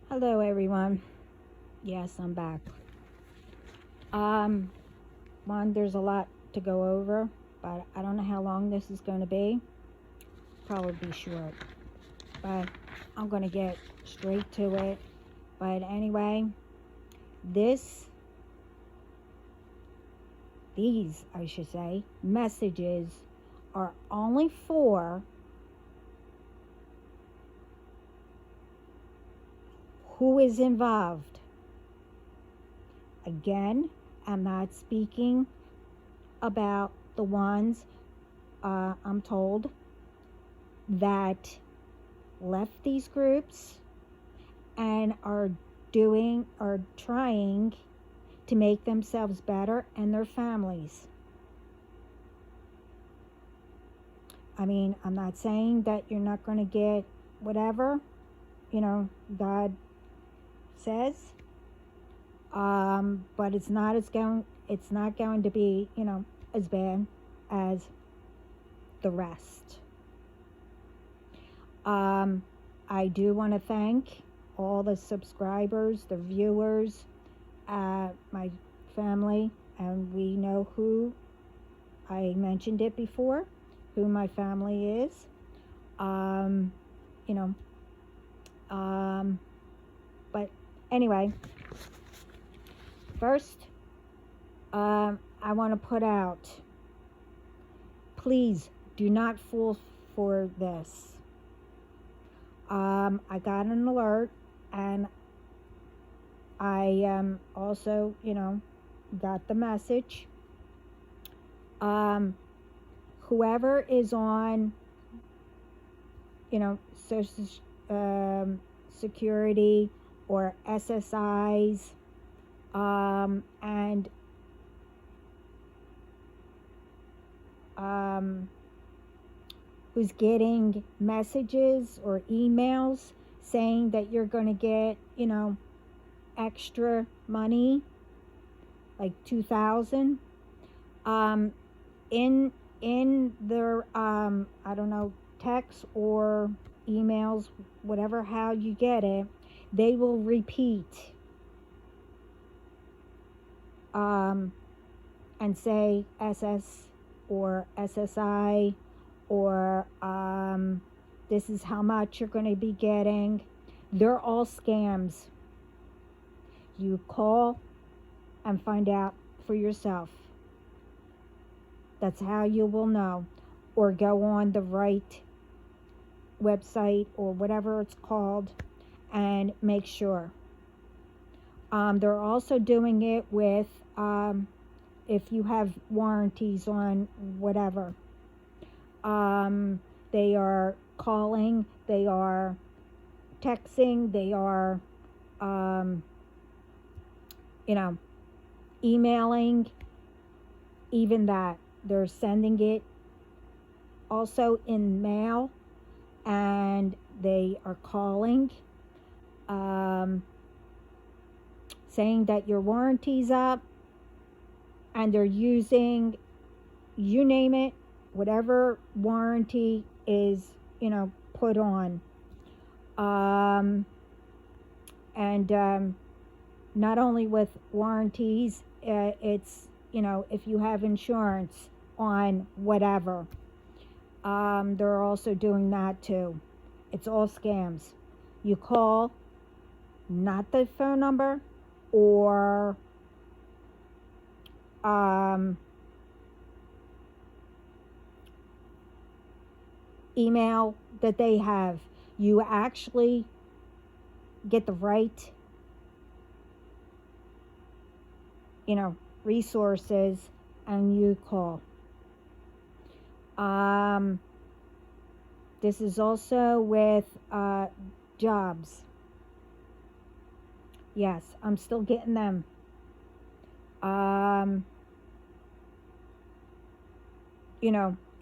Hello, everyone. Yes, I'm back. Um, there's a lot to go over, but I don't know how long this is going to be. Probably be short, but I'm going to get straight to it. But anyway, this, these, I should say, messages are only for who is involved. Again, I'm not speaking about the ones I'm told that left these groups and are trying to make themselves better and their families. I mean, I'm not saying that you're not going to get whatever, God says, but it's not going to be, as bad as the rest. I do want to thank all the subscribers, the viewers, my family, and we know who. I mentioned it before, who my family is. You know, but anyway, first, I want to put out, please do not fall for this. I got an alert, and I also, got the message. Whoever is on, Social Security or SSIs, and who's getting messages or emails saying that you're going to get, extra money, like 2,000, in their I don't know, texts or emails, whatever how you get it, they will repeat and say SS or SSI or this is how much you're going to be getting. They're all scams. You call and find out for yourself. That's how you will know. Or go on the right website or whatever it's called and make sure. They're also doing it with if you have warranties on whatever. They are calling, they are texting, they are, emailing, even that. They're sending it also in mail, and they are calling, saying that your warranty's up, and they're using, you name it, whatever warranty is, put on. And not only with warranties, it's, if you have insurance on whatever, they're also doing that too. It's all scams. You call, not the phone number or email that they have. You actually get the right, resources, and you call. This is also with jobs. Yes, I'm still getting them.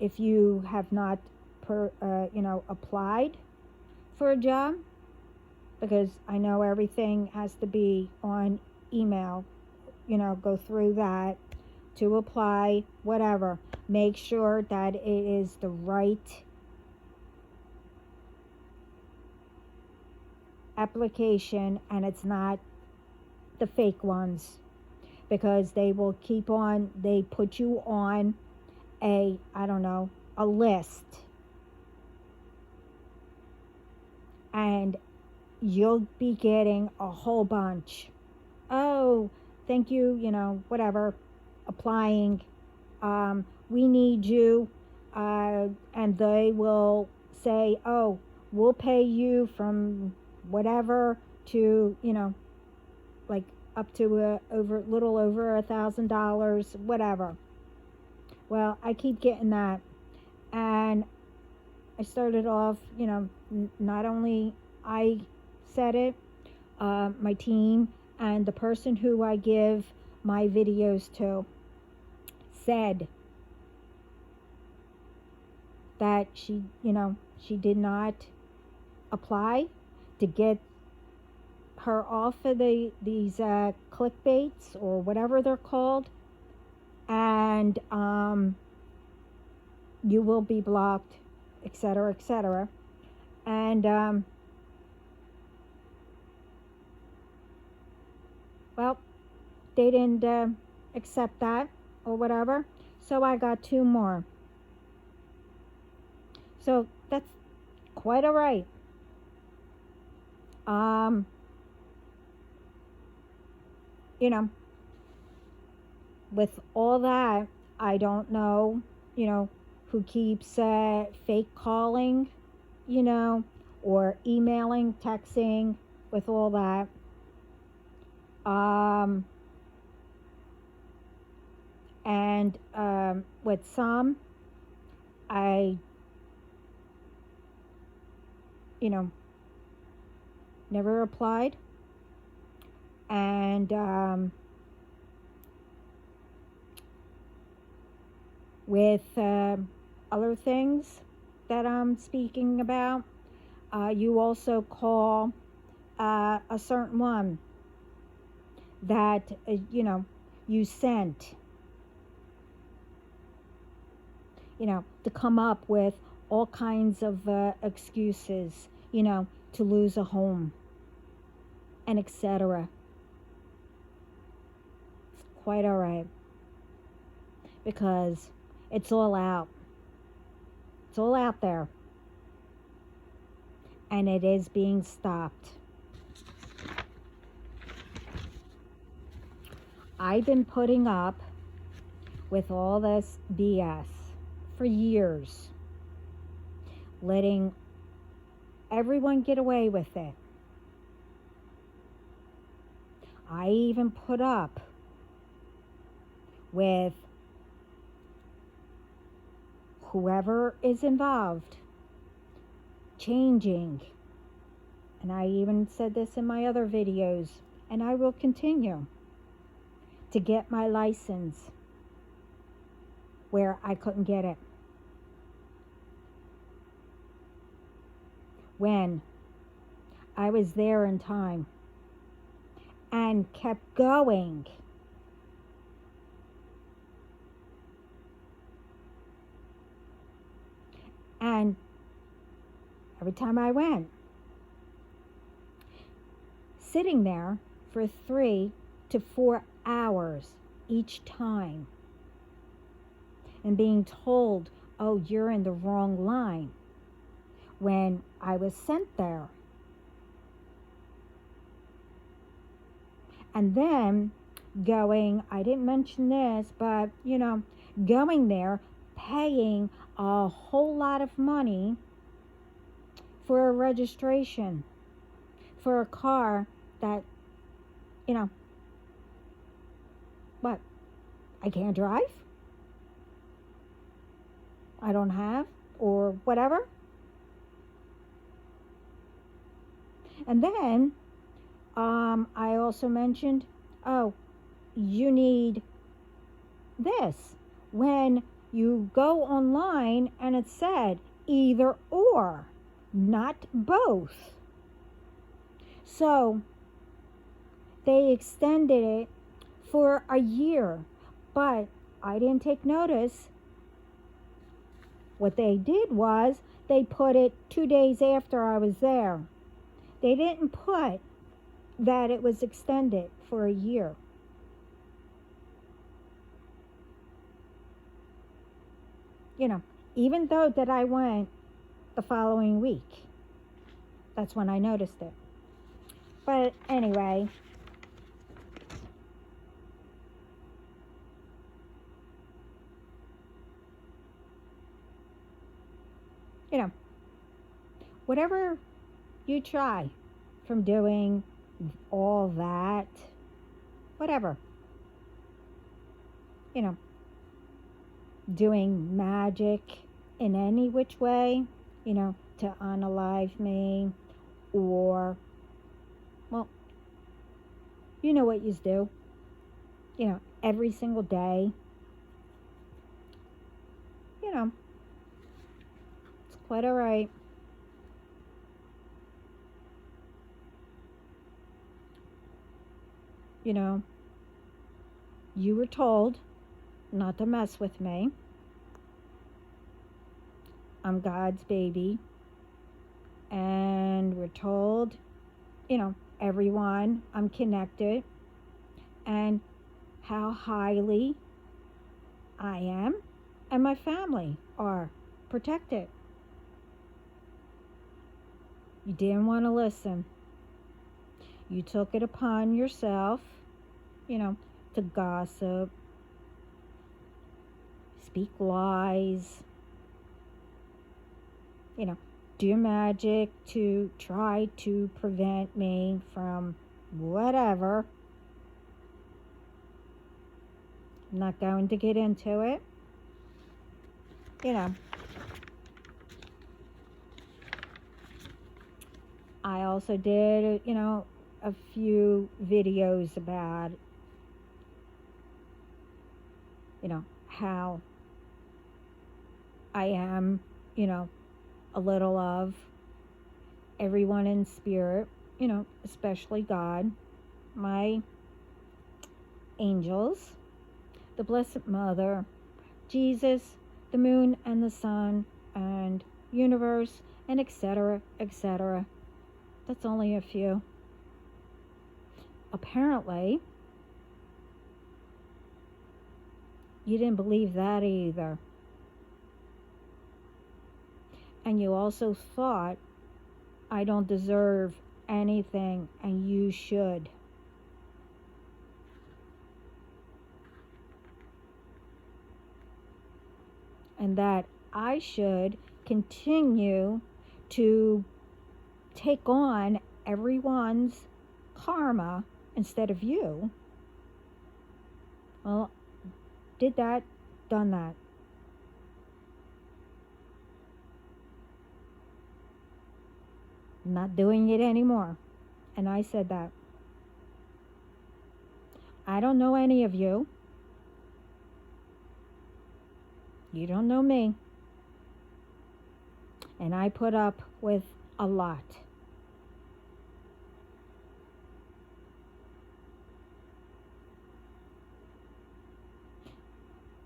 If you have not applied for a job, because I know everything has to be on email, go through that to apply, whatever. Make sure that it is the right application, and it's not the fake ones, because they will keep on, they put you on a, I don't know, a list, and you'll be getting a whole bunch. Oh, thank you, whatever, applying. We need you. And they will say, oh, we'll pay you from whatever to, like up to little over $1,000, whatever. Well, I keep getting that. And I started off, not only I said it, my team and the person who I give my videos to said that she did not apply to get her off of these clickbaits or whatever they're called, and you will be blocked, etc., etc. And well, they didn't accept that or whatever, so I got 2 more. So that's quite all right. With all that, I don't know, who keeps fake calling, or emailing, texting, with all that. And with some, I never applied. And with other things that I'm speaking about, you also call a certain one that you sent, to come up with all kinds of excuses, to lose a home, and etc. It's quite all right, because it's all out. It's all out there, and it is being stopped. I've been putting up with all this BS for years, letting everyone get away with it. I even put up with whoever is involved changing. And I even said this in my other videos, and I will continue to get my license where I couldn't get it. When I was there in time and kept going. And every time I went, sitting there for 3 to 4 hours each time, and being told, oh, you're in the wrong line, when I was sent there. And then going, I didn't mention this, but going there, paying a whole lot of money for a registration for a car that, what, I can't drive, I don't have, or whatever. And then I also mentioned, oh, you need this. When you go online and it said either or, not both. So they extended it for a year, but I didn't take notice. What they did was they put it 2 days after I was there. They didn't put that it was extended for a year. You know, even though that I went the following week. That's when I noticed it. But anyway, you know, whatever you try from doing all that, whatever, you know, doing magic in any which way, to unalive me, or, well, you know what you do, every single day, it's quite all right. You know, you were told not to mess with me. I'm God's baby. And we're told, everyone, I'm connected, and how highly I am and my family are protected. You didn't want to listen. You took it upon yourself, to gossip, speak lies, do magic to try to prevent me from whatever. I'm not going to get into it. I also did, a few videos about, how I am, a little of everyone in spirit, especially God, my angels, the Blessed Mother, Jesus, the moon and the sun, and universe, and etc., etc. That's only a few. Apparently, you didn't believe that either. And you also thought, I don't deserve anything, and you should. And that I should continue to take on everyone's karma instead of you. Well, did that, done that. Not doing it anymore. And I said that. I don't know any of you. You don't know me. And I put up with a lot.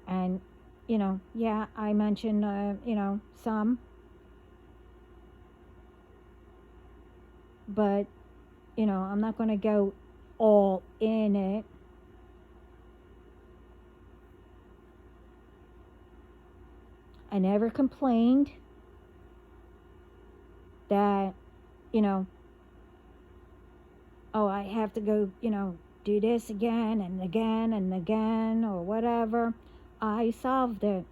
And, yeah, I mentioned, some. But, I'm not going to go all in it. I never complained that, oh, I have to go, do this again and again and again or whatever. I solved it.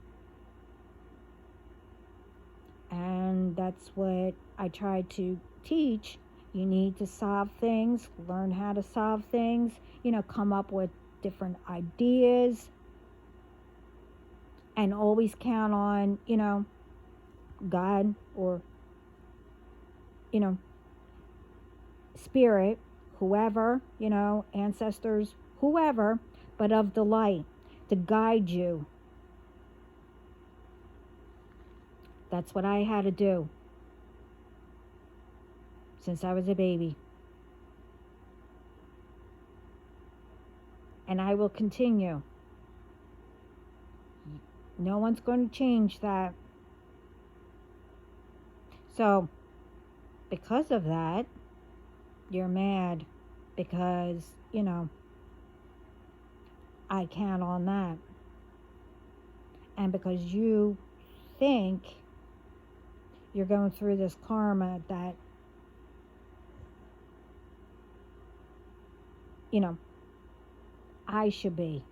And that's what I try to teach. You need to solve things, learn how to solve things, come up with different ideas, and always count on, God or, spirit, whoever, ancestors, whoever, but of the light to guide you. That's what I had to do since I was a baby. And I will continue. No one's going to change that. So, because of that, You're mad because, I count on that. And because you think you're going through this karma that, I should be.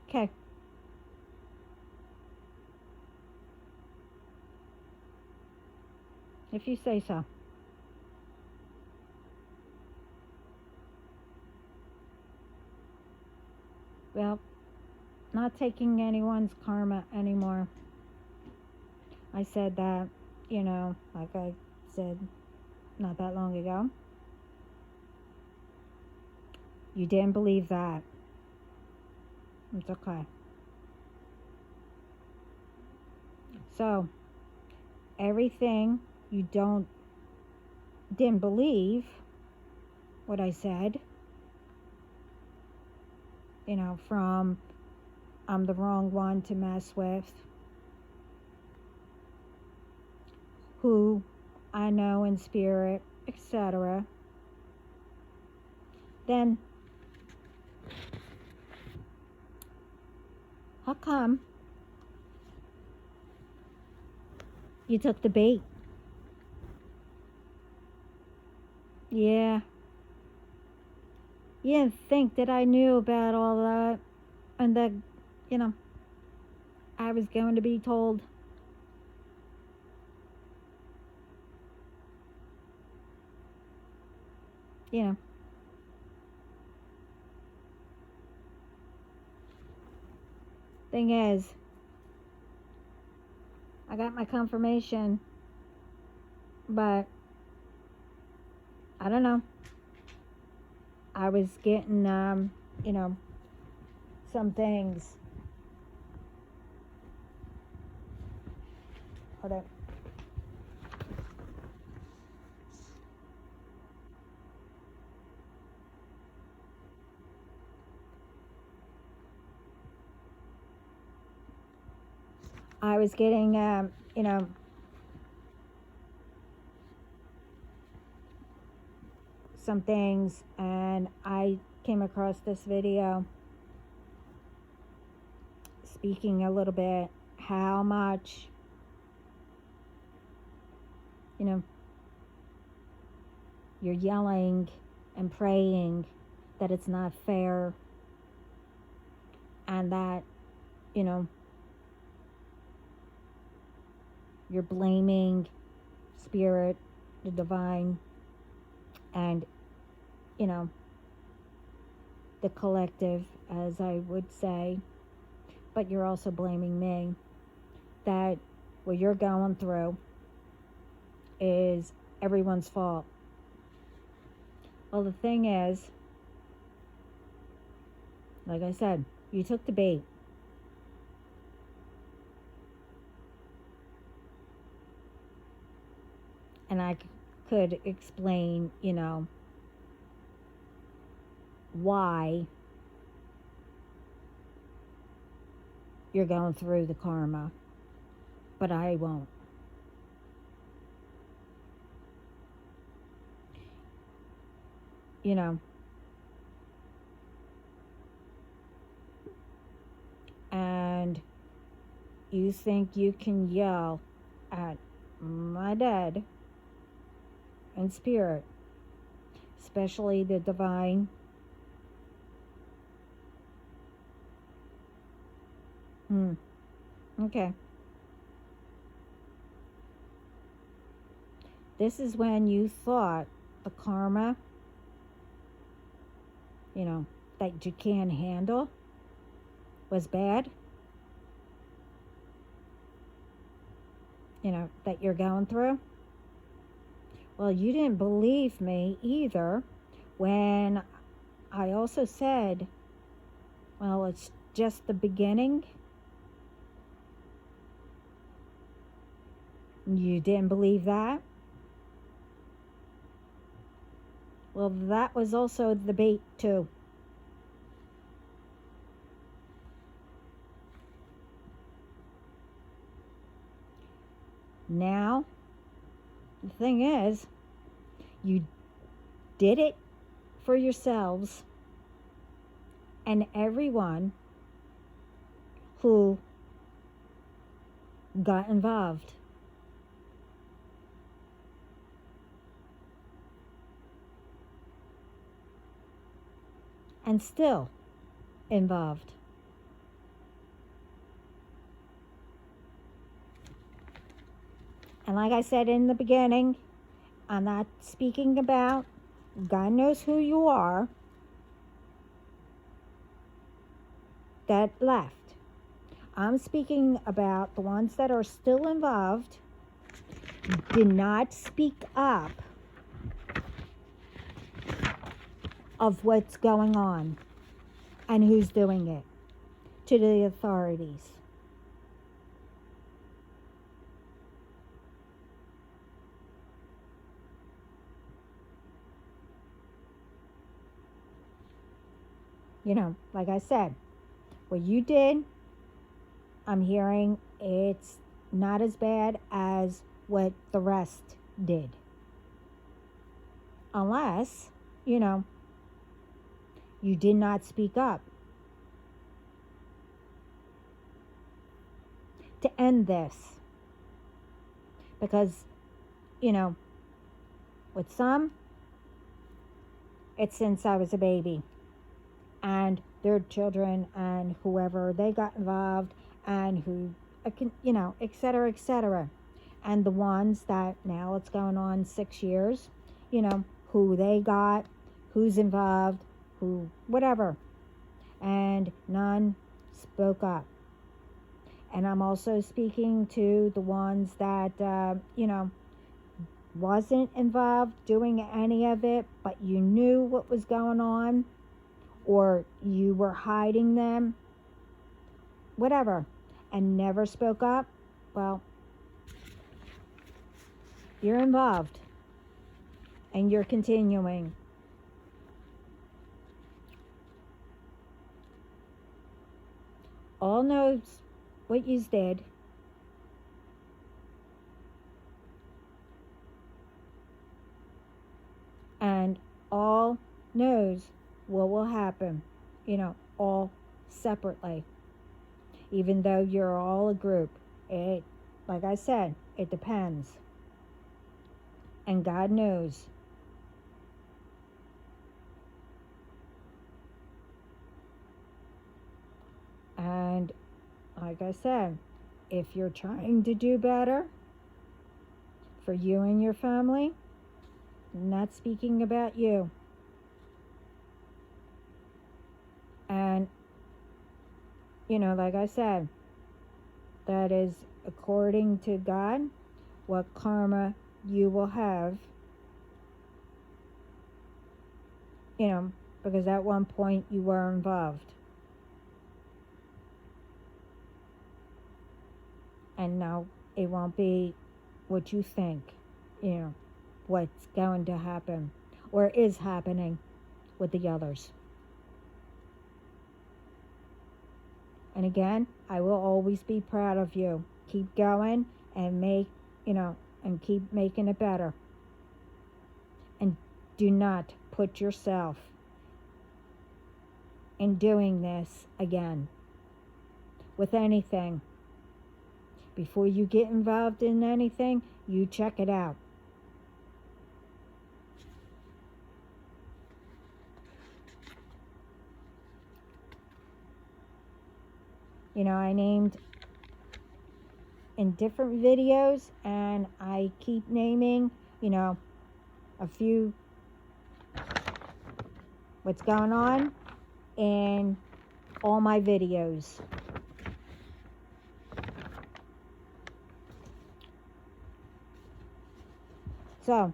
Okay. If you say so. Well, not taking anyone's karma anymore. I said that, like I said not that long ago. You didn't believe that. It's okay. So, everything you didn't believe what I said, from I'm the wrong one to mess with, who I know in spirit, etc., then how come you took the bait? Yeah. You didn't think that I knew about all that and that, I was going to be told. Thing is, I got my confirmation, but I don't know. I was getting, some things. Hold up. I was getting, some things, and I came across this video speaking a little bit how much, you're yelling and praying that it's not fair, and that, you're blaming spirit, the divine, and, the collective, as I would say, but you're also blaming me, that what you're going through is everyone's fault. Well, the thing is, like I said, you took the bait. And I could explain, why you're going through the karma, but I won't. And you think you can yell at my dad and spirit, especially the divine, okay. This is when you thought the karma, that you can't handle was bad, that you're going through. Well, you didn't believe me either when I also said, well, it's just the beginning. You didn't believe that? Well, that was also the bait too. Now, the thing is, you did it for yourselves and everyone who got involved. And still involved. And like I said in the beginning, I'm not speaking about God knows who you are that left. I'm speaking about the ones that are still involved, did not speak up of what's going on and who's doing it to the authorities. You know, like I said, what you did, I'm hearing it's not as bad as what the rest did. Unless, you know, you did not speak up to end this. Because, you know, with some, it's since I was a baby. And their children and whoever they got involved and who, you know, et cetera, et cetera. And the ones that now it's going on 6 years, you know, who they got, who's involved, who, whatever. And none spoke up. And I'm also speaking to the ones that, you know, wasn't involved doing any of it, but you knew what was going on, or you were hiding them, whatever, and never spoke up. Well, you're involved and you're continuing. All knows what yous did. And all knows what will happen, you know, all separately. Even though you're all a group, it, like I said, it depends. And God knows. And like I said, if you're trying to do better for you and your family, I'm not speaking about you. And, you know, like I said, that is according to God, what karma you will have. You know, because at one point you were involved. And now it won't be what you think, you know, what's going to happen or is happening with the others. And again, I will always be proud of you. Keep going and make, you know, and keep making it better. And do not put yourself in doing this again with anything. Before you get involved in anything, you check it out. You know, I named in different videos, and I keep naming, you know, a few what's going on in all my videos. So,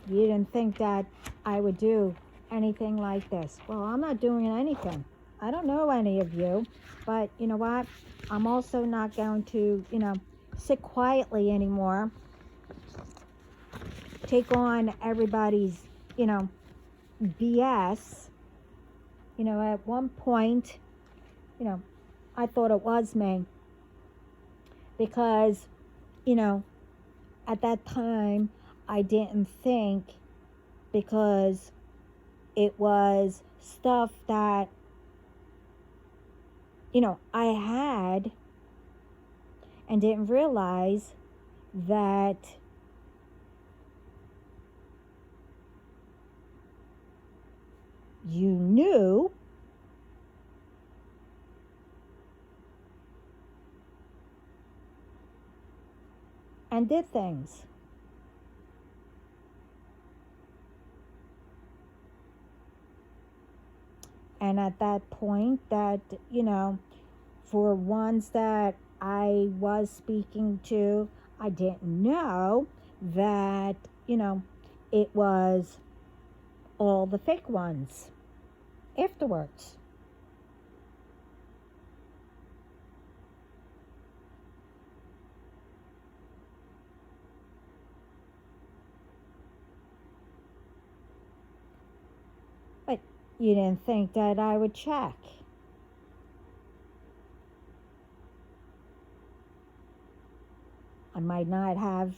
you didn't think that I would do anything like this. Well, I'm not doing anything. I don't know any of you, but you know what? I'm also not going to, you know, sit quietly anymore. Take on everybody's, you know, BS At one point, I thought it was me because, you know, at that time, I didn't think, because it was stuff that, I had, and didn't realize that you knew and did things. And at that point, that, for ones that I was speaking to, I didn't know that, it was all the fake ones afterwards. But you didn't think that I would check. I might not have,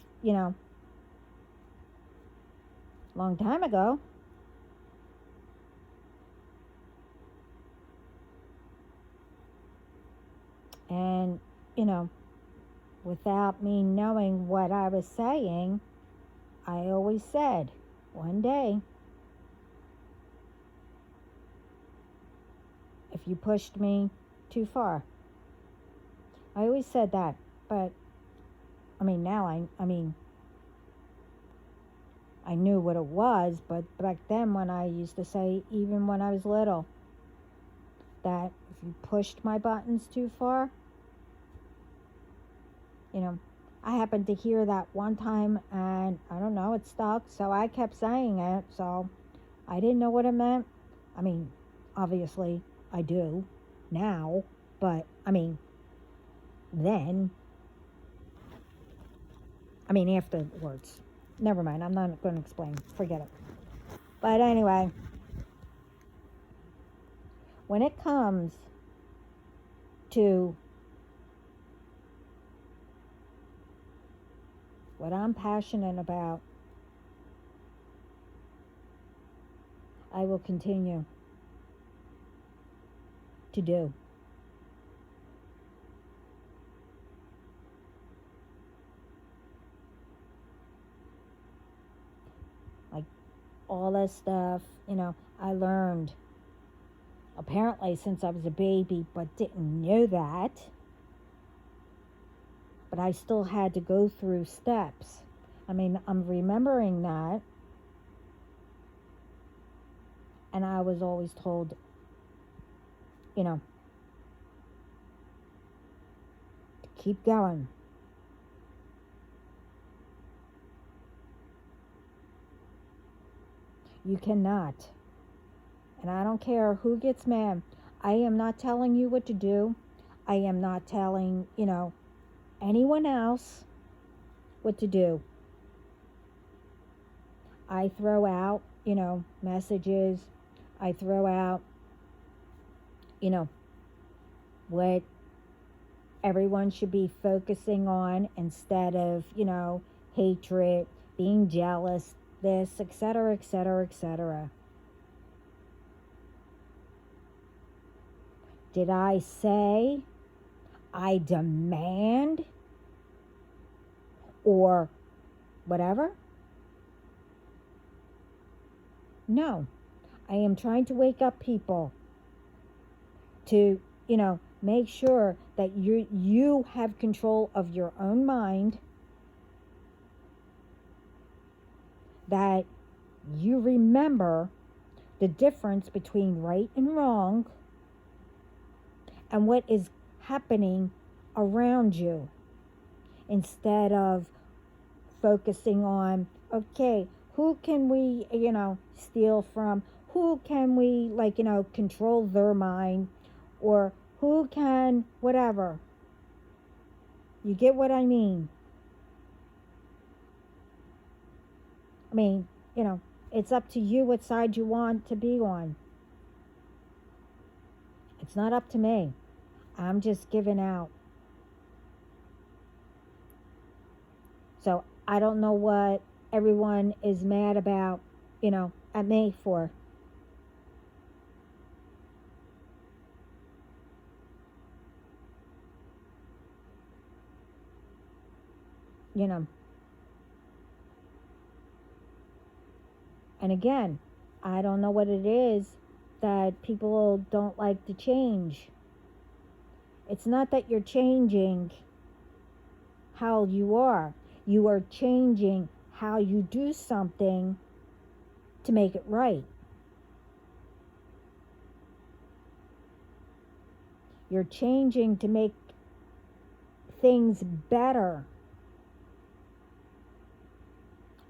long time ago. And, without me knowing what I was saying, I always said, one day, if you pushed me too far. I always said that, but now I knew what it was, but back then when I used to say, even when I was little, that if you pushed my buttons too far, I happened to hear that one time, and I don't know, it stuck, so I kept saying it. So I didn't know what it meant. Obviously I do now, but then, afterwards. Never mind, I'm not going to explain. Forget it. But anyway, when it comes to what I'm passionate about, I will continue to do. Like all that stuff, I learned apparently since I was a baby, but didn't know that. But I still had to go through steps. I'm remembering that. And I was always told, to keep going. You cannot. And I don't care who gets mad. I am not telling you what to do. I am not telling, anyone else what to do. I throw out, messages. I throw out, what everyone should be focusing on instead of, hatred, being jealous, this, etc., etc., etc. Did I say I demand or whatever? No. I am trying to wake up people to, make sure that you have control of your own mind, that you remember the difference between right and wrong and what is happening around you, instead of focusing on, okay, who can we, steal from? Who can we, control their mind? Or who can, whatever. You get what I mean? It's up to you what side you want to be on. It's not up to me. I'm just giving out. So I don't know what everyone is mad about, at me for. You know. And again, I don't know what it is that people don't like to change. It's not that you're changing how you are. You are changing how you do something to make it right. You're changing to make things better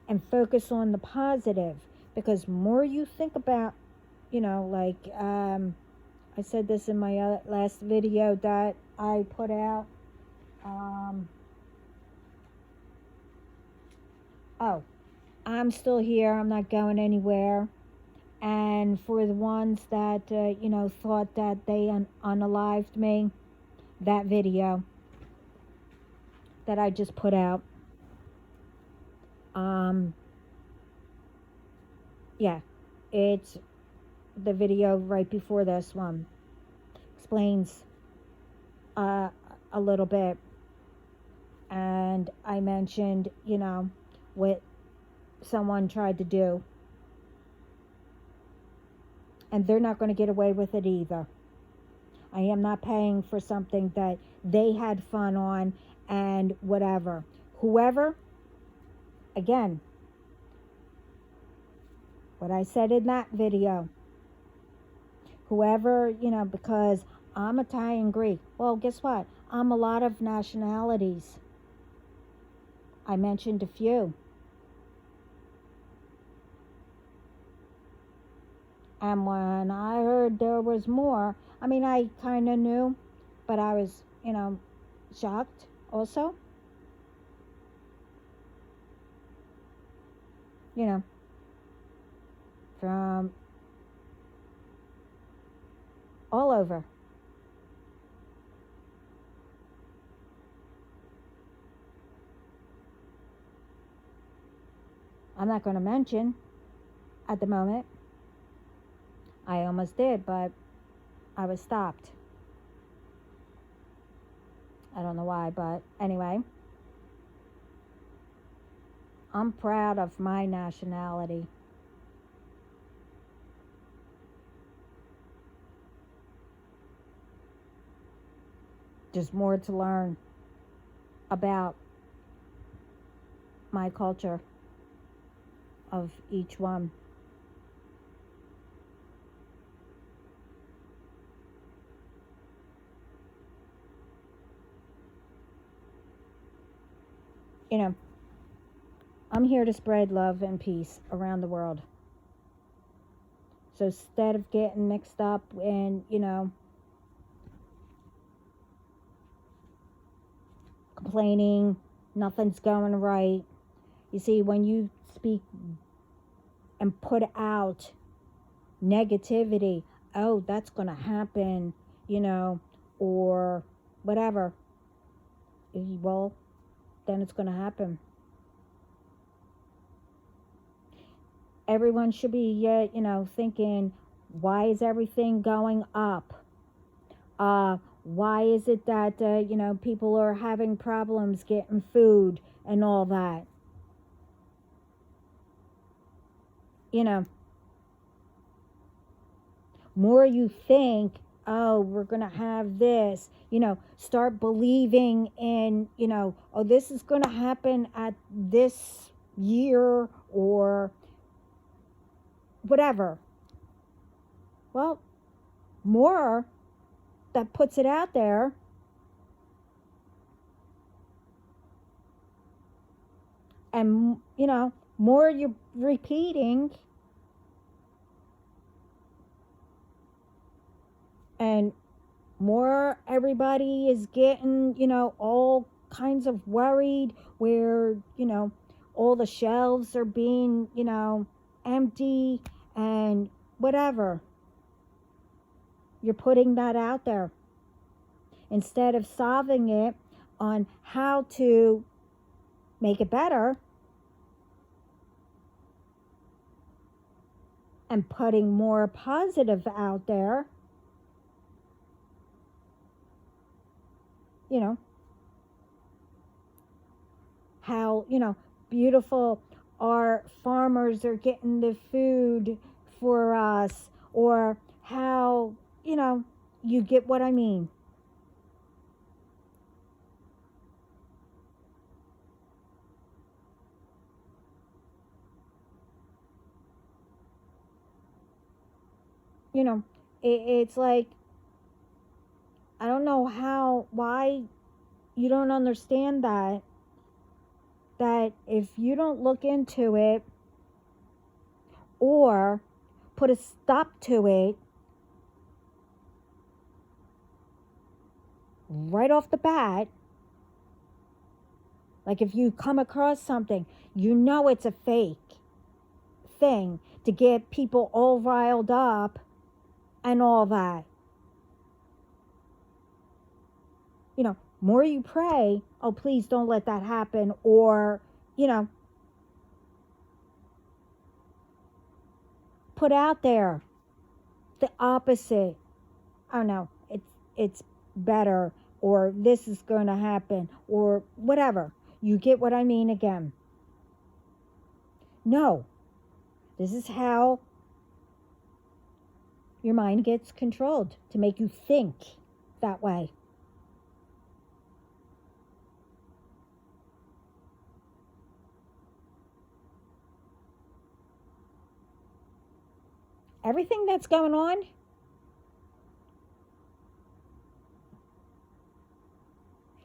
and focus on the positive, because more you think about, like I said this in my last video that I put out. Oh, I'm still here. I'm not going anywhere. And for the ones that, thought that they unalived me, that video that I just put out, yeah, it's the video right before this one. Explains a little bit. And I mentioned, what someone tried to do. And they're not going to get away with it either. I am not paying for something that they had fun on and whatever. Whoever, again, what I said in that video, whoever, because I'm Italian Greek. Well, guess what? I'm a lot of nationalities. I mentioned a few. And when I heard there was more, I mean, I kind of knew, but I was, shocked also. From all over. I'm not going to mention at the moment. I almost did, but I was stopped. I don't know why, but anyway. I'm proud of my nationality. There's more to learn about my culture of each one. I'm here to spread love and peace around the world. So instead of getting mixed up and, complaining, nothing's going right. You see, when you speak and put out negativity, oh, that's going to happen, or whatever, well, then it's going to happen. Everyone should be, thinking, why is everything going up? Why is it that, people are having problems getting food and all that? More you think, oh, we're going to have this, start believing in, oh, this is going to happen at this year or whatever. Well, more that puts it out there, and, more you're repeating, and more everybody is getting, all kinds of worried where, all the shelves are being, empty and whatever. You're putting that out there instead of solving it on how to make it better and putting more positive out there. You know, how, beautiful our farmers are getting the food for us, or how, you get what I mean. You know, it's like, I don't know why you don't understand that if you don't look into it or put a stop to it right off the bat, like if you come across something, it's a fake thing to get people all riled up and all that. More you pray, oh, please don't let that happen, or, put out there the opposite. Oh no, it's better, or this is going to happen, or whatever. You get what I mean again. No, this is how your mind gets controlled, to make you think that way. Everything that's going on,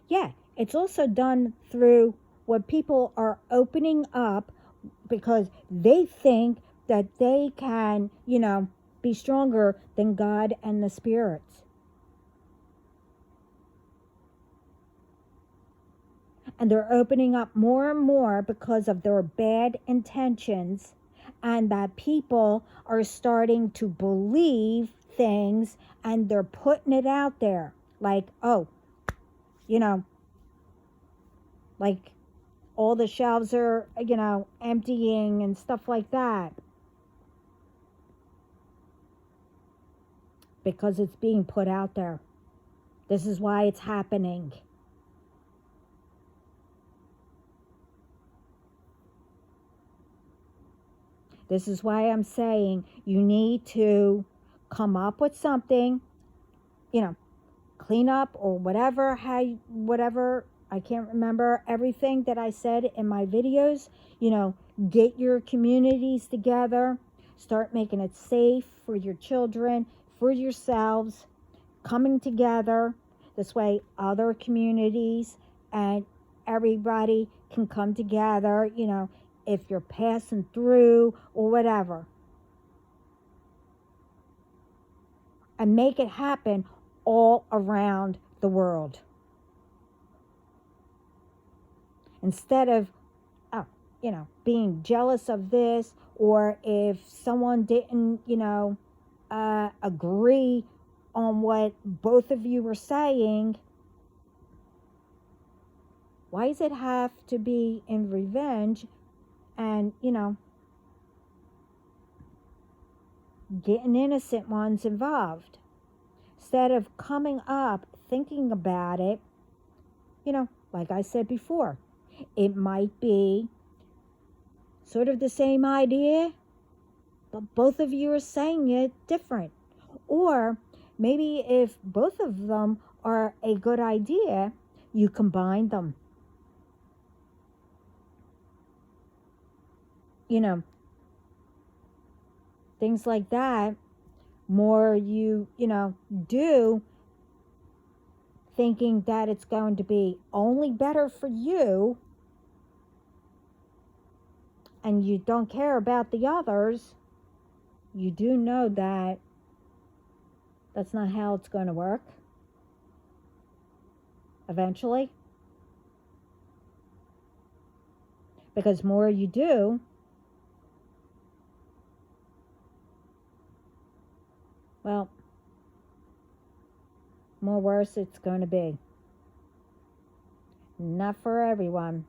yeah, it's also done through what people are opening up because they think that they can, be stronger than God and the spirits. And they're opening up more and more because of their bad intentions, and that people are starting to believe things, and they're putting it out there like, oh, like all the shelves are, emptying and stuff like that, because it's being put out there. This is why it's happening. This is why I'm saying you need to come up with something, clean up or whatever, whatever. I can't remember everything that I said in my videos. Get your communities together, start making it safe for your children, for yourselves, coming together. This way other communities and everybody can come together, if you're passing through or whatever. And make it happen all around the world. Instead of, being jealous of this, or if someone didn't, agree on what both of you were saying, why does it have to be in revenge and, getting innocent ones involved? Instead of coming up, thinking about it, like I said before, it might be sort of the same idea, but both of you are saying it different. Or maybe if both of them are a good idea, you combine them. Things like that. More you do, thinking that it's going to be only better for you, and you don't care about the others, you do know that that's not how it's going to work eventually. Because more you do, well, more worse it's going to be. Not for everyone,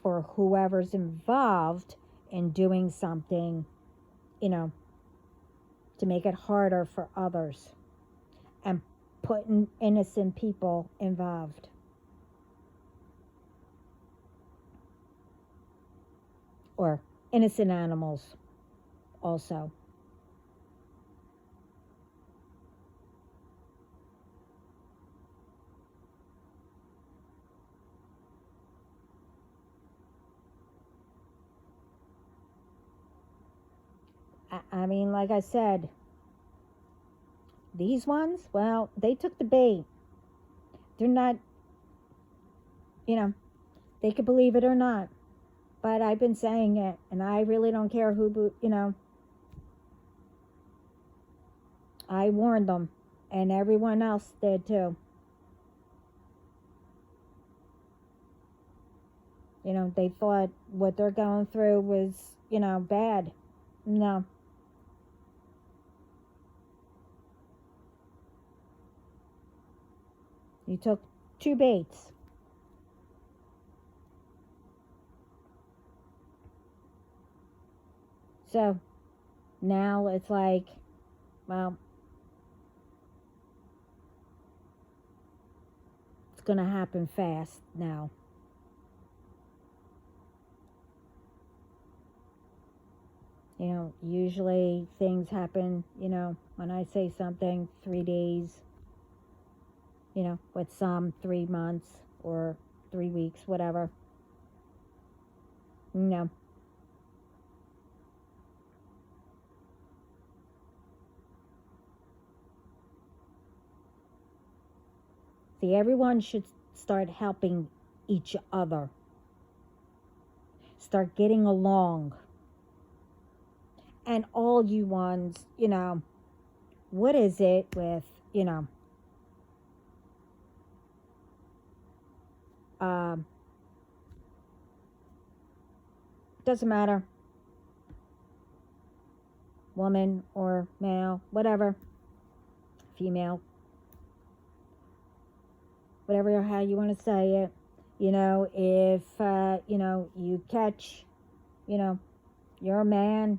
for whoever's involved in doing something, to make it harder for others and putting innocent people involved. Or innocent animals also. I mean, like I said, these ones, well, they took the bait. They're not, they could believe it or not. But I've been saying it, and I really don't care who, I warned them, and everyone else did too. They thought what they're going through was, bad. No. You took 2 baits. So now it's like, well, it's going to happen fast now. Usually things happen, when I say something, 3 days, with some 3 months or 3 weeks, whatever. No. See, everyone should start helping each other. Start getting along. And all you ones, what is it with, doesn't matter, woman or male, whatever, female, whatever, how you want to say it, if, you catch, you're a man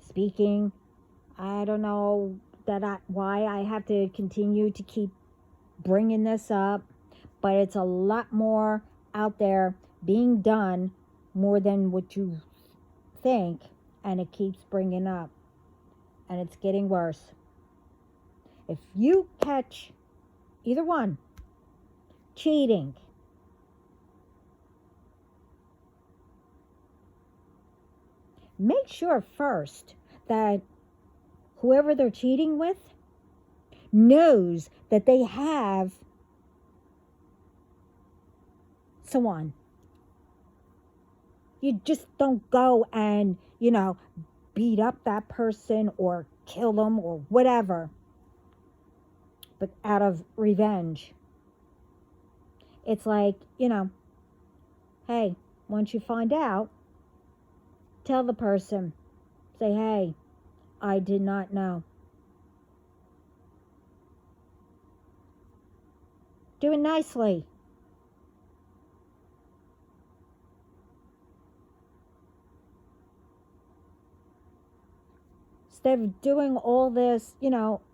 speaking, I don't know why I have to continue to keep bringing this up, but it's a lot more out there being done more than what you think, and it keeps bringing up, and it's getting worse. If you catch either one cheating, make sure first that whoever they're cheating with knows that they have someone. You just don't go and, beat up that person or kill them or whatever, but out of revenge. It's like, hey, once you find out, tell the person, say, hey, I did not know. Do it nicely. Instead of doing all this,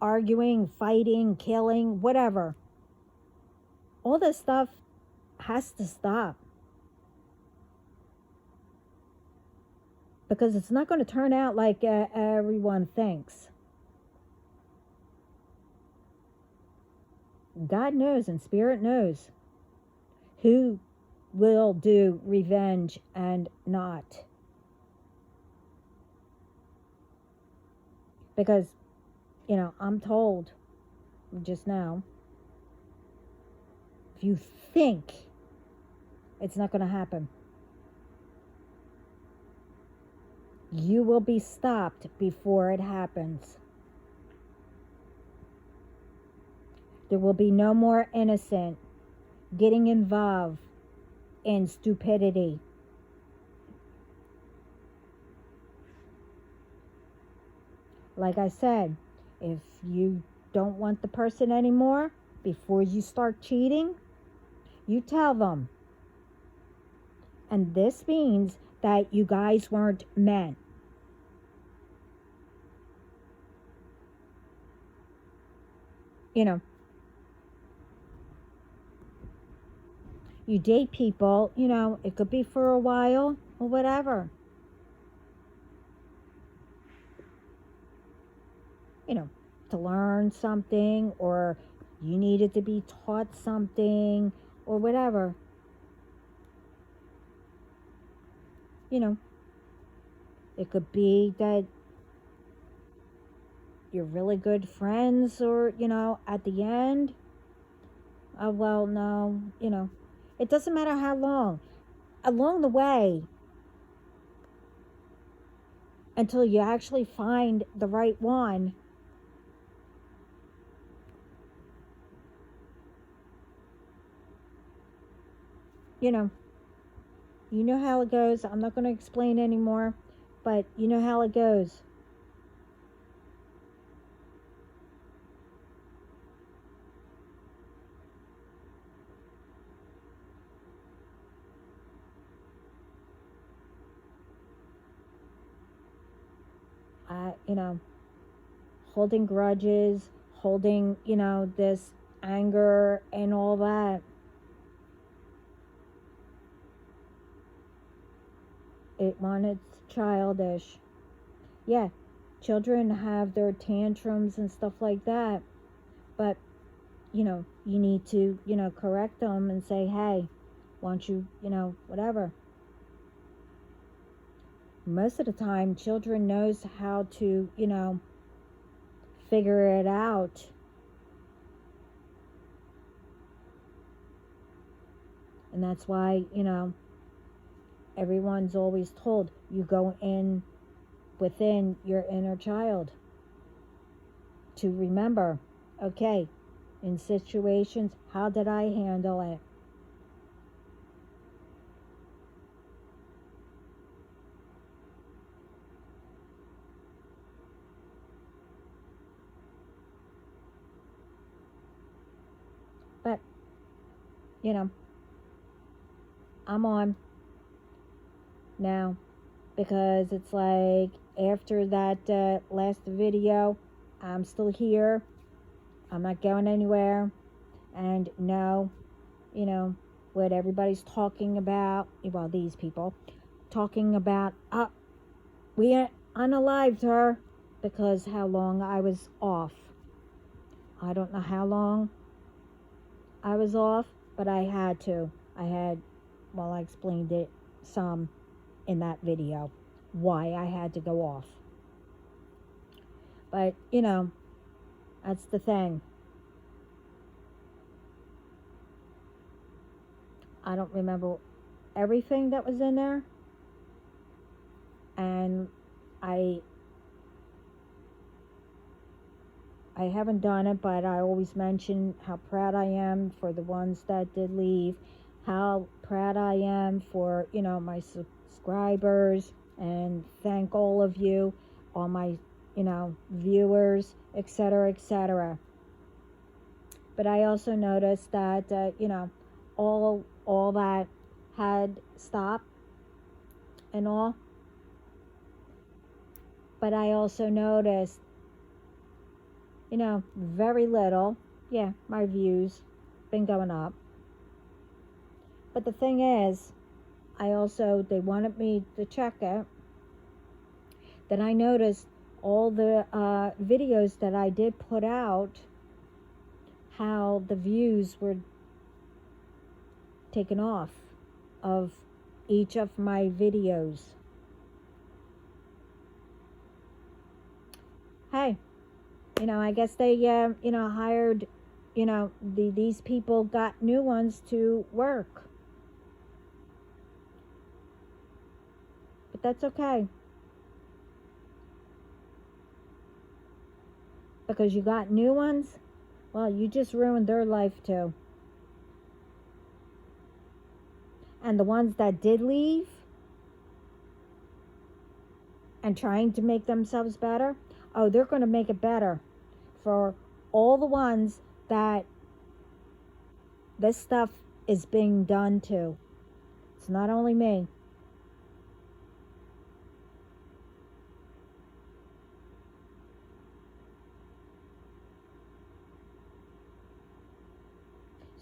arguing, fighting, killing, whatever. All this stuff has to stop. Because it's not going to turn out like everyone thinks. God knows and Spirit knows who will do revenge and not. Because, I'm told just now, if you think it's not going to happen, you will be stopped before it happens. There will be no more innocent getting involved in stupidity. Like I said, if you don't want the person anymore, before you start cheating, you tell them. And this means that you guys weren't meant. You know, you date people, it could be for a while or whatever. To learn something, or you needed to be taught something or whatever. It could be that you're really good friends, or, at the end, well, no, it doesn't matter how long. Along the way, until you actually find the right one, you know how it goes. I'm not going to explain anymore, but you know how it goes. Holding grudges, holding, this anger and all that. It's childish. Yeah, children have their tantrums and stuff like that, but, you need to, correct them and say, hey, why don't you, whatever. Most of the time, children knows how to, figure it out. And that's why, everyone's always told, you go in within your inner child to remember, okay, in situations, how did I handle it? But, I'm on now, because it's like, after that last video, I'm still here. I'm not going anywhere. And no, what everybody's talking about, well, these people talking about, we unalived her, because how long I was off. I don't know how long I was off, but I had to. I explained it some in that video, why I had to go off. But, that's the thing. I don't remember everything that was in there. And I haven't done it, but I always mention how proud I am for the ones that did leave, how proud I am for, my subscribers, and thank all of you, all my, viewers, etc., etc. But I also noticed that, all that had stopped and all. But I also noticed, very little. Yeah, my views been going up. But the thing is, they wanted me to check it. Then I noticed all the videos that I did put out, how the views were taken off of each of my videos. Hey, I guess they, hired, these people got new ones to work. But that's okay. Because you got new ones, well, you just ruined their life too. And the ones that did leave and trying to make themselves better, they're going to make it better for all the ones that this stuff is being done to. It's not only me.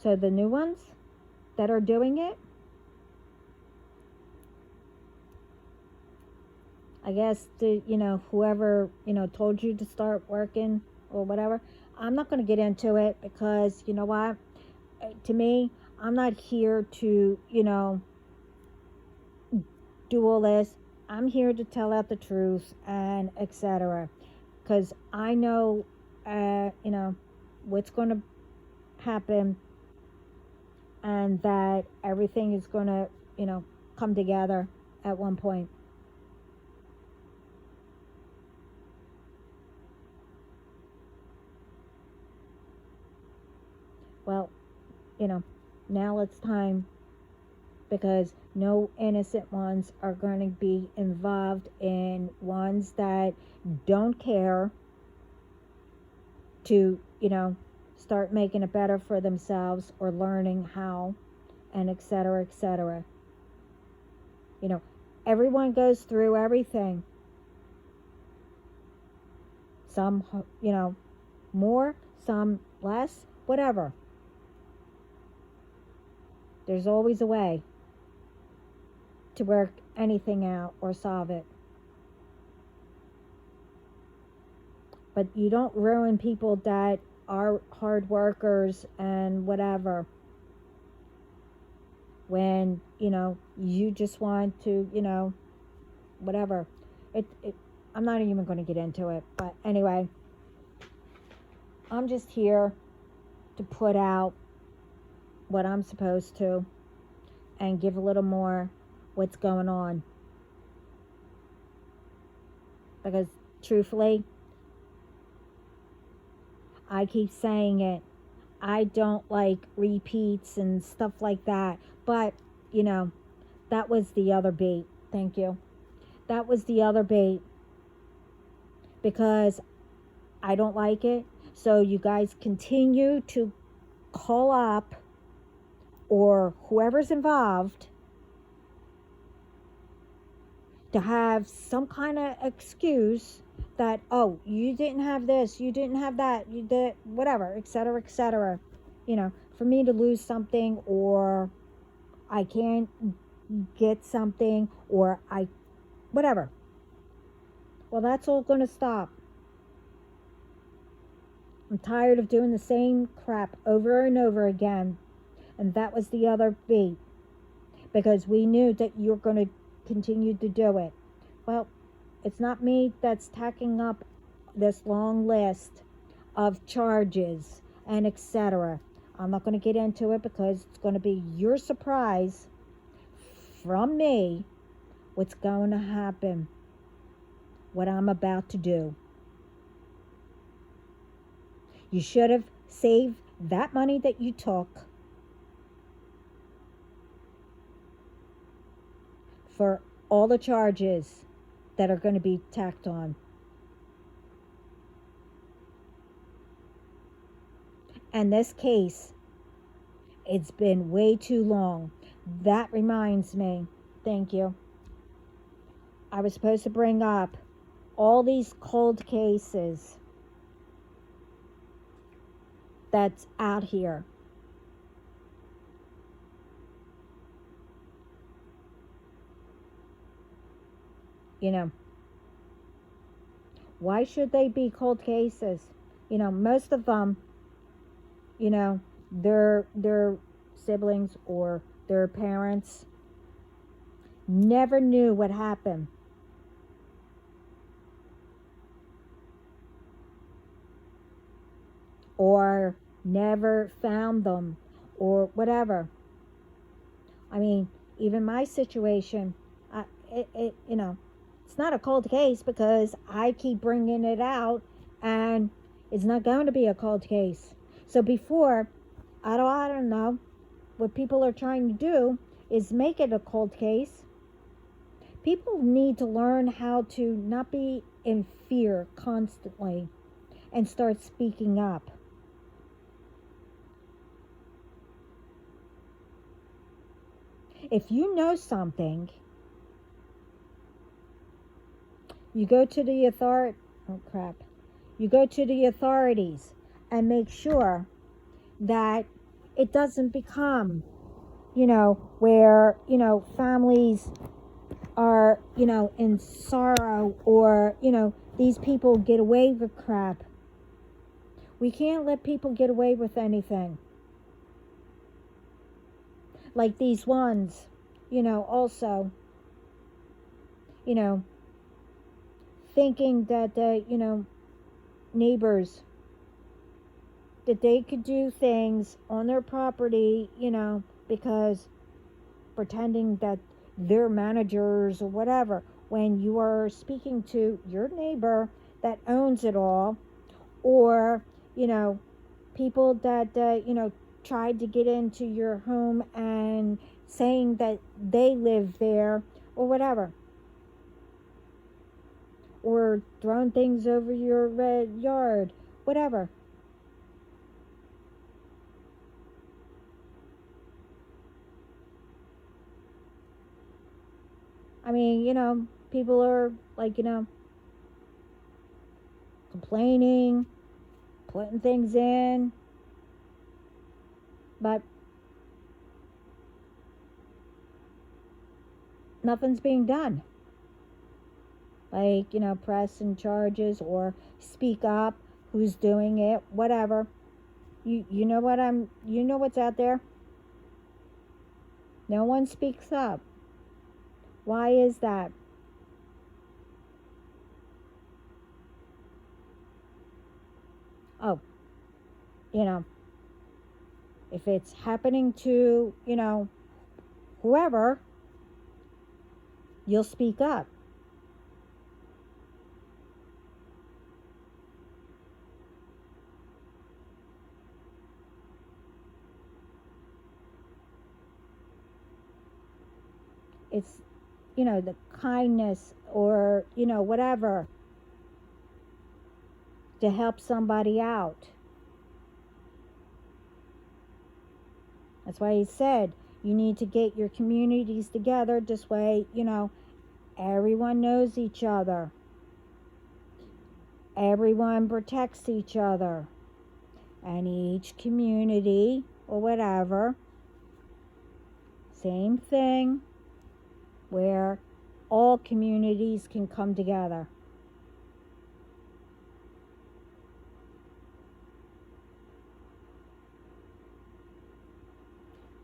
So the new ones that are doing it, I guess whoever, told you to start working or whatever. I'm not going to get into it because you know what? To me, I'm not here to, do all this. I'm here to tell out the truth and etc. Because I know, what's going to happen, and that everything is going to, come together at one point. Well, now it's time, because no innocent ones are going to be involved in ones that don't care to, start making it better for themselves or learning how, and etc. etc. Everyone goes through everything. Some, more, some less, whatever. There's always a way to work anything out or solve it. But you don't ruin people that are hard workers and whatever, when you just want to whatever. I'm not even going to get into it, but anyway, I'm just here to put out what I'm supposed to and give a little more what's going on, because truthfully, I keep saying it, I don't like repeats and stuff like that. But that was the other bait. Thank you. That was the other bait, because I don't like it. So you guys continue to call up, or whoever's involved, to have some kind of excuse that, oh, you didn't have this, you didn't have that, you did whatever, etc. etc. For me to lose something, or I can't get something, or whatever. Well, that's all going to stop. I'm tired of doing the same crap over and over again. And that was the other bait, because we knew that you're going to continue to do it. Well, it's not me that's tacking up this long list of charges and etc. I'm not going to get into it, because it's going to be your surprise from me what's going to happen, what I'm about to do. You should have saved that money that you took for all the charges that are going to be tacked on. And this case, it's been way too long. That reminds me, thank you, I was supposed to bring up all these cold cases that's out here. Why should they be cold cases? Most of them, their siblings or their parents never knew what happened. Or never found them, or whatever. I mean, even my situation, it's not a cold case, because I keep bringing it out, and it's not going to be a cold case. So before, I don't know, what people are trying to do is make it a cold case. People need to learn how to not be in fear constantly, and start speaking up. If you know something, you go to the you go to the authorities and make sure that it doesn't become, where, families are, in sorrow, or, these people get away with crap. We can't let people get away with anything. Like these ones, also, you know, thinking that, neighbors, that they could do things on their property, because pretending that they're managers or whatever, when you are speaking to your neighbor that owns it all, or, people that, tried to get into your home and saying that they live there or whatever, or throwing things over your red yard, whatever. I mean, people are like, complaining, putting things in, but nothing's being done. Like, pressing charges or speak up, who's doing it, whatever. You know what's out there? No one speaks up. Why is that? Oh, if it's happening to, whoever, you'll speak up. It's, the kindness, or, whatever, to help somebody out. That's why he said you need to get your communities together. This way, everyone knows each other. Everyone protects each other. And each community, or whatever, same thing, where all communities can come together.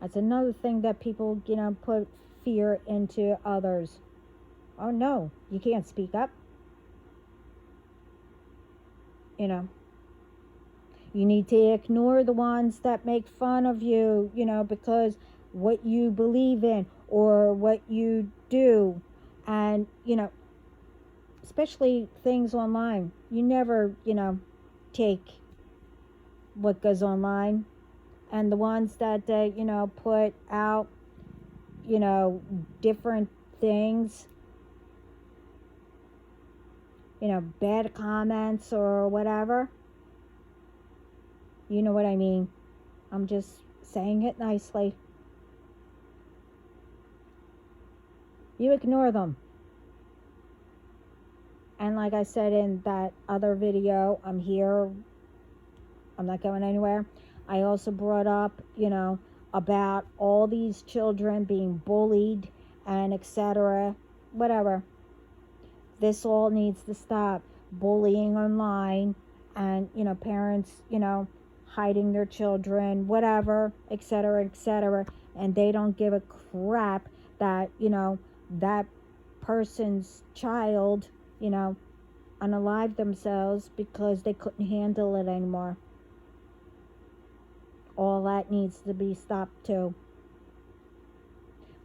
That's another thing that people, put fear into others. Oh no, you can't speak up. You need to ignore the ones that make fun of you, because what you believe in or what you do. And, especially things online. You never, take what goes online. And the ones that, put out, different things, bad comments or whatever. You know what I mean. I'm just saying it nicely. You ignore them. And like I said in that other video, I'm here. I'm not going anywhere. I also brought up, about all these children being bullied and etc. Whatever. This all needs to stop. Bullying online, and, parents, hiding their children, whatever, etc., and they don't give a crap that, that person's child, unalive themselves because they couldn't handle it anymore. All that needs to be stopped too.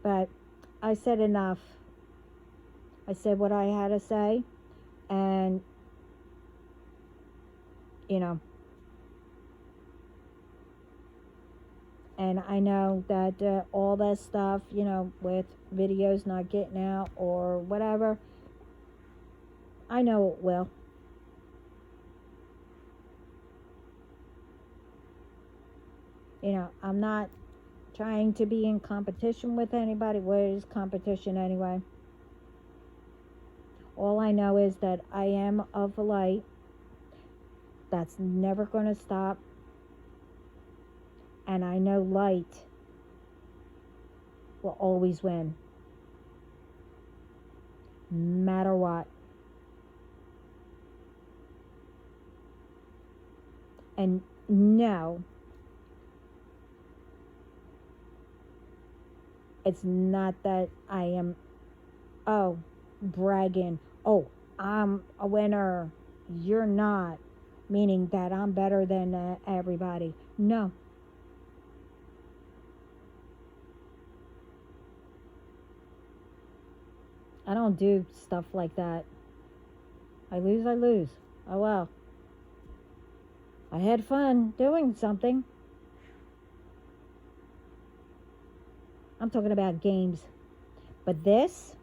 But I said enough. I said what I had to say, and, and I know that all that stuff, with videos not getting out or whatever, I know it will. I'm not trying to be in competition with anybody. What is competition anyway? All I know is that I am of a light. That's never going to stop. And I know light will always win. No matter what. And no, it's not that I am, bragging. Oh, I'm a winner. You're not. Meaning that I'm better than everybody. No. I don't do stuff like that. I lose, I lose. Oh well. I had fun doing something. I'm talking about games. But this,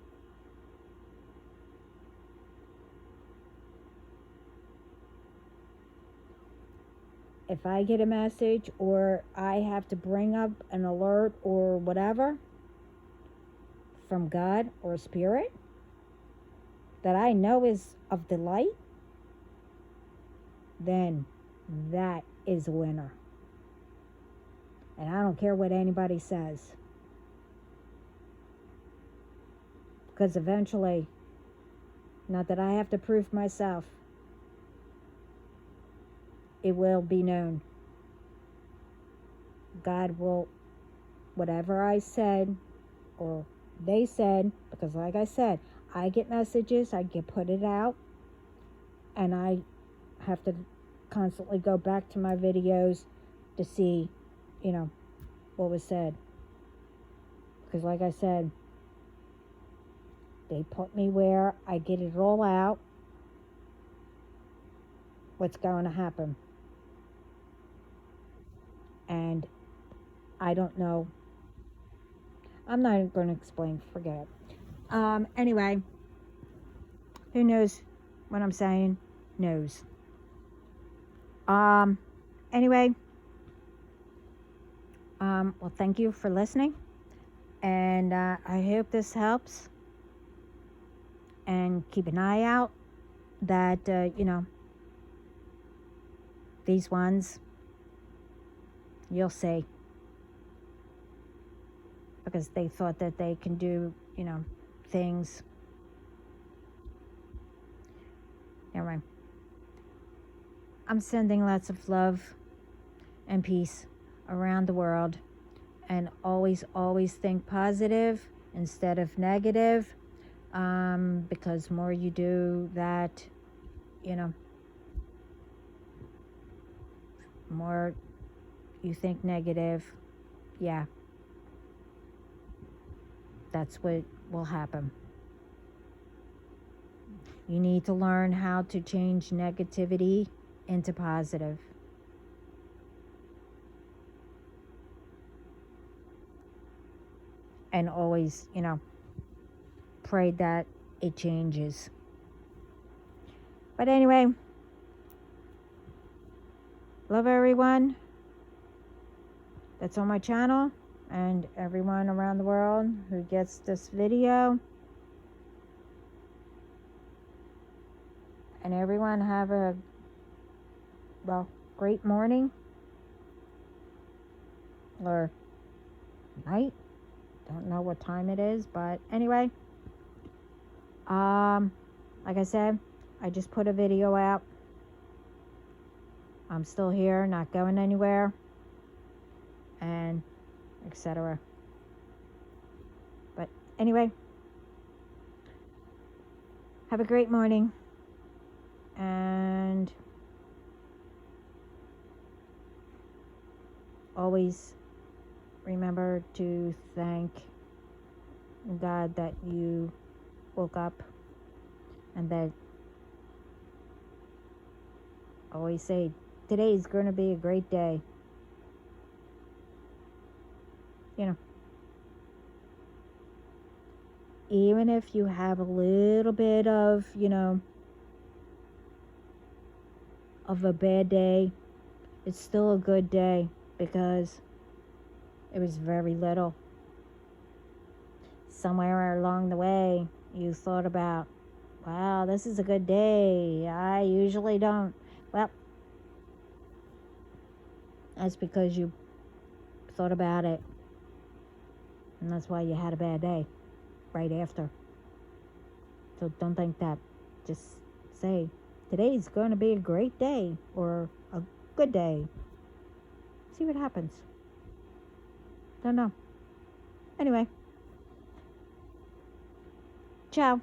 if I get a message or I have to bring up an alert or whatever from God or Spirit that I know is of the light, then that is a winner. And I don't care what anybody says. Because eventually, not that I have to prove myself, it will be known. God will, whatever I said or they said, because like I said, I get messages, I get put it out, and I have to constantly go back to my videos to see, what was said. Because like I said, they put me where I get it all out, what's going to happen. And I don't know. I'm not going to explain. Forget it. Anyway, who knows what I'm saying? Knows. Anyway, well, thank you for listening. And I hope this helps. And keep an eye out that, these ones, you'll see. Because they thought that they can do, things. Never mind. I'm sending lots of love and peace around the world. And always, always think positive instead of negative. Because more you do that, more you think negative, yeah, that's what will happen. You need to learn how to change negativity into positive. And always, pray that it changes. But anyway, love everyone that's on my channel and everyone around the world who gets this video. And everyone have a, great morning or night. Don't know what time it is, but anyway, like I said, I just put a video out. I'm still here, not going anywhere, and etc. But anyway, have a great morning, and always remember to thank God that you woke up, and that always say today's going to be a great day. Even if you have a little bit of, of a bad day, it's still a good day, because It was very little. Somewhere along the way, you thought about, wow, this is a good day. I usually don't. Well, that's because you thought about it. And that's why you had a bad day right after. So don't think that. Just say, today's going to be a great day or a good day. See what happens. Don't know. Anyway. Ciao.